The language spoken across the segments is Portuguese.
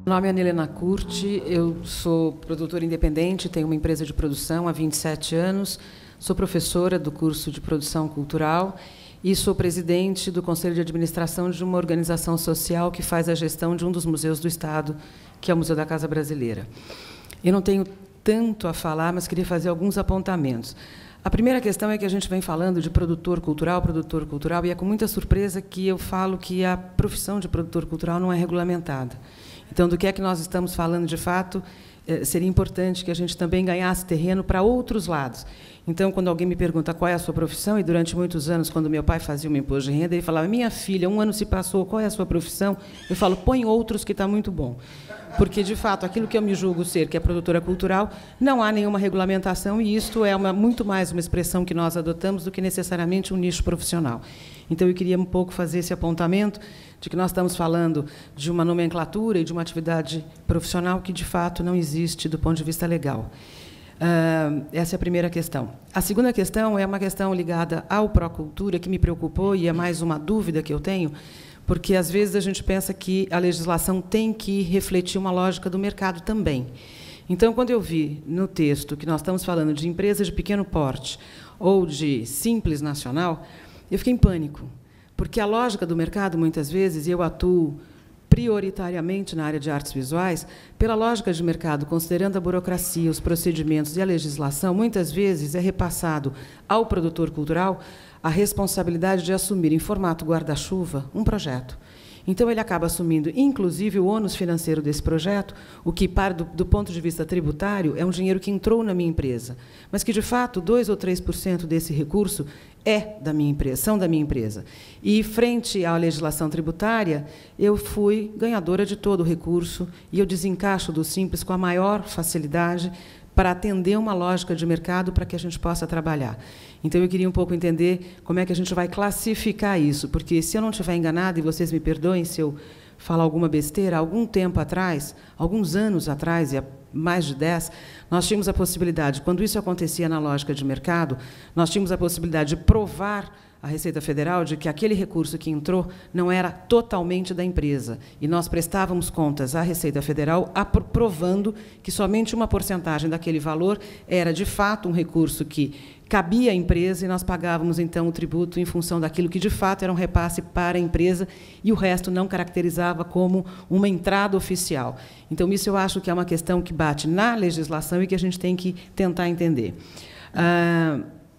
Meu nome é Anelena Curti, eu sou produtora independente, tenho uma empresa de produção há 27 anos, sou professora do curso de produção cultural e sou presidente do Conselho de Administração de uma organização social que faz a gestão de um dos museus do Estado, que é o Museu da Casa Brasileira. Eu não tenho tanto a falar, mas queria fazer alguns apontamentos. A primeira questão é que a gente vem falando de produtor cultural, e é com muita surpresa que eu falo que a profissão de produtor cultural não é regulamentada. Então, do que é que nós estamos falando de fato, seria importante que a gente também ganhasse terreno para outros lados. Então, quando alguém me pergunta qual é a sua profissão, e durante muitos anos, quando meu pai fazia o imposto de renda, ele falava, minha filha, 1 ano se passou, qual é a sua profissão? Eu falo, põe outros que está muito bom. Porque, de fato, aquilo que eu me julgo ser, que é produtora cultural, não há nenhuma regulamentação, e isto é muito mais uma expressão que nós adotamos do que necessariamente um nicho profissional. Então, eu queria um pouco fazer esse apontamento de que nós estamos falando de uma nomenclatura e de uma atividade profissional que, de fato, não existe do ponto de vista legal. Essa é a primeira questão. A segunda questão é uma questão ligada ao Procultura, que me preocupou, e é mais uma dúvida que eu tenho, porque, às vezes, a gente pensa que a legislação tem que refletir uma lógica do mercado também. Então, quando eu vi no texto que nós estamos falando de empresas de pequeno porte ou de simples nacional, eu fiquei em pânico, porque a lógica do mercado, muitas vezes, e eu atuo prioritariamente na área de artes visuais, pela lógica de mercado, considerando a burocracia, os procedimentos e a legislação, muitas vezes é repassado ao produtor cultural a responsabilidade de assumir, em formato guarda-chuva, um projeto. Então, ele acaba assumindo, inclusive, o ônus financeiro desse projeto, o que, do ponto de vista tributário, é um dinheiro que entrou na minha empresa, mas que, de fato, 2 ou 3% desse recurso é da minha empresa, são da minha empresa. E, frente à legislação tributária, eu fui ganhadora de todo o recurso e eu desencaixo do Simples com a maior facilidade para atender uma lógica de mercado para que a gente possa trabalhar. Então, eu queria um pouco entender como é que a gente vai classificar isso, porque, se eu não estiver enganada, e vocês me perdoem se eu falar alguma besteira, há algum tempo atrás, alguns anos atrás, e há mais de 10, nós tínhamos a possibilidade, quando isso acontecia na lógica de mercado, nós tínhamos a possibilidade de provar à Receita Federal de que aquele recurso que entrou não era totalmente da empresa. E nós prestávamos contas à Receita Federal provando que somente uma porcentagem daquele valor era, de fato, um recurso que cabia à empresa e nós pagávamos, então, o tributo em função daquilo que, de fato, era um repasse para a empresa e o resto não caracterizava como uma entrada oficial. Então, isso eu acho que é uma questão que bate na legislação e que a gente tem que tentar entender.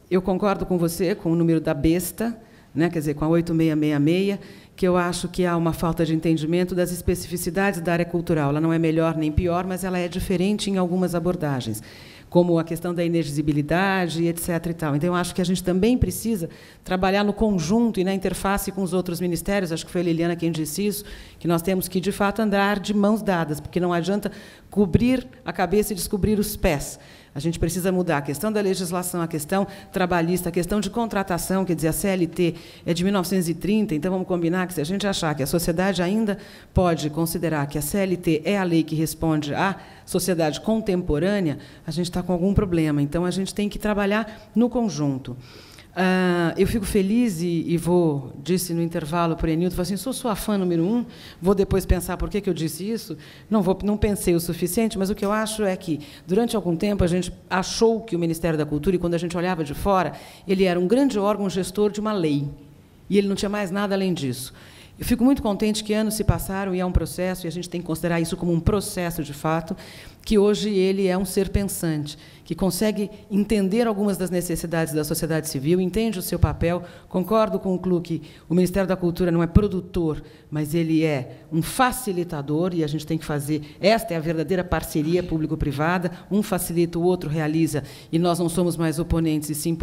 Eu concordo com você, com o número da besta, né, quer dizer, com a 8666, que eu acho que há uma falta de entendimento das especificidades da área cultural. Ela não é melhor nem pior, mas ela é diferente em algumas abordagens, como a questão da inexigibilidade, etc. E tal. Então, eu acho que a gente também precisa trabalhar no conjunto e na interface com os outros ministérios, acho que foi a Liliana quem disse isso, que nós temos que, de fato, andar de mãos dadas, porque não adianta cobrir a cabeça e descobrir os pés. A gente precisa mudar a questão da legislação, a questão trabalhista, a questão de contratação, quer dizer, a CLT é de 1930, então vamos combinar que, se a gente achar que a sociedade ainda pode considerar que a CLT é a lei que responde à sociedade contemporânea, a gente está com algum problema. Então, a gente tem que trabalhar no conjunto. Eu fico feliz e disse no intervalo para o Enildo, falei assim, sou sua fã número 1, vou depois pensar por que eu disse isso, não pensei o suficiente, mas o que eu acho é que, durante algum tempo, a gente achou que o Ministério da Cultura, e quando a gente olhava de fora, ele era um grande órgão gestor de uma lei, e ele não tinha mais nada além disso. Eu fico muito contente que anos se passaram e é um processo, e a gente tem que considerar isso como um processo, de fato, que hoje ele é um ser pensante, que consegue entender algumas das necessidades da sociedade civil, entende o seu papel. Concordo com o Clu que o Ministério da Cultura não é produtor, mas ele é um facilitador, e a gente tem que fazer, esta é a verdadeira parceria público-privada, um facilita, o outro realiza, e nós não somos mais oponentes, e sim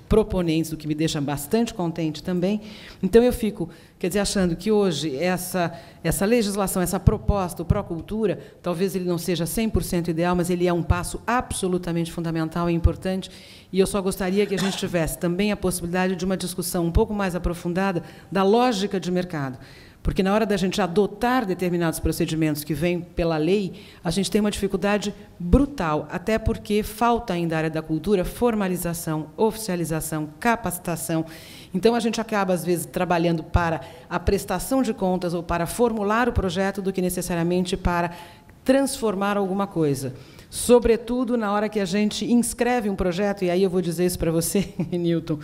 proponentes, o que me deixa bastante contente também. Então, eu fico, quer dizer, achando que hoje essa legislação, essa proposta, o Procultura, talvez ele não seja 100% ideal, mas ele é um passo absolutamente fundamental e importante, e eu só gostaria que a gente tivesse também a possibilidade de uma discussão um pouco mais aprofundada da lógica de mercado, Porque, na hora da gente adotar determinados procedimentos que vêm pela lei, a gente tem uma dificuldade brutal, até porque falta ainda na área da cultura formalização, oficialização, capacitação. Então, a gente acaba, às vezes, trabalhando para a prestação de contas ou para formular o projeto do que necessariamente para transformar alguma coisa. Sobretudo na hora que a gente inscreve um projeto, e aí eu vou dizer isso para você, Newton,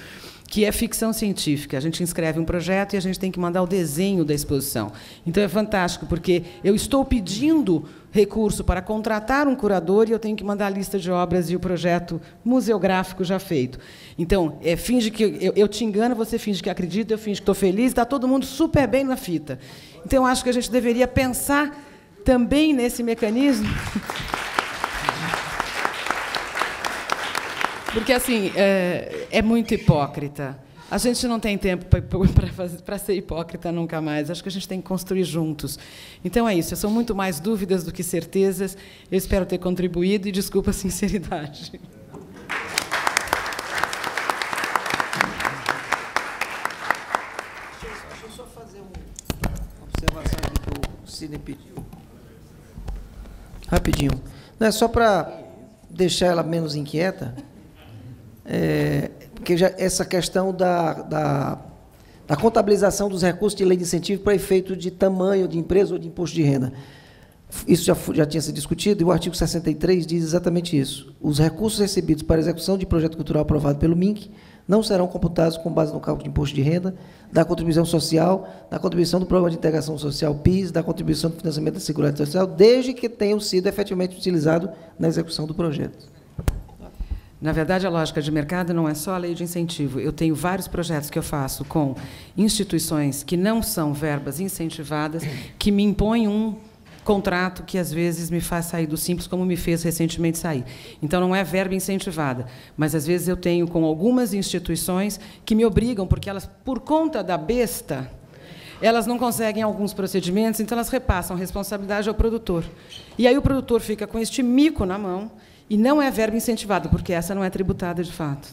que é ficção científica. A gente inscreve um projeto e a gente tem que mandar o desenho da exposição. Então, é fantástico, porque eu estou pedindo recurso para contratar um curador e eu tenho que mandar a lista de obras e o projeto museográfico já feito. Então, finge que eu te engano, você finge que acredita, eu finge que estou feliz, está todo mundo super bem na fita. Então, eu acho que a gente deveria pensar também nesse mecanismo. Porque, assim, é muito hipócrita. A gente não tem tempo para ser hipócrita nunca mais. Acho que a gente tem que construir juntos. Então, é isso. São muito mais dúvidas do que certezas. Eu espero ter contribuído e desculpa a sinceridade. Deixa eu só fazer uma observação aqui que o Sidney pediu. Rapidinho. Não é só para deixar ela menos inquieta, porque já essa questão da contabilização dos recursos de lei de incentivo para efeito de tamanho de empresa ou de imposto de renda. Isso já tinha sido discutido, e o artigo 63 diz exatamente isso. Os recursos recebidos para execução de projeto cultural aprovado pelo MINC não serão computados com base no cálculo de imposto de renda, da contribuição social, da contribuição do Programa de Integração Social PIS, da contribuição do financiamento da Seguridade Social, desde que tenham sido efetivamente utilizados na execução do projeto. Na verdade, a lógica de mercado não é só a lei de incentivo. Eu tenho vários projetos que eu faço com instituições que não são verbas incentivadas, que me impõem um contrato que, às vezes, me faz sair do simples, como me fez recentemente sair. Então, não é verba incentivada, mas, às vezes, eu tenho com algumas instituições que me obrigam, porque elas, por conta da besta, elas não conseguem alguns procedimentos, então elas repassam a responsabilidade ao produtor. E aí o produtor fica com este mico na mão, e não é verba incentivada, porque essa não é tributada de fato.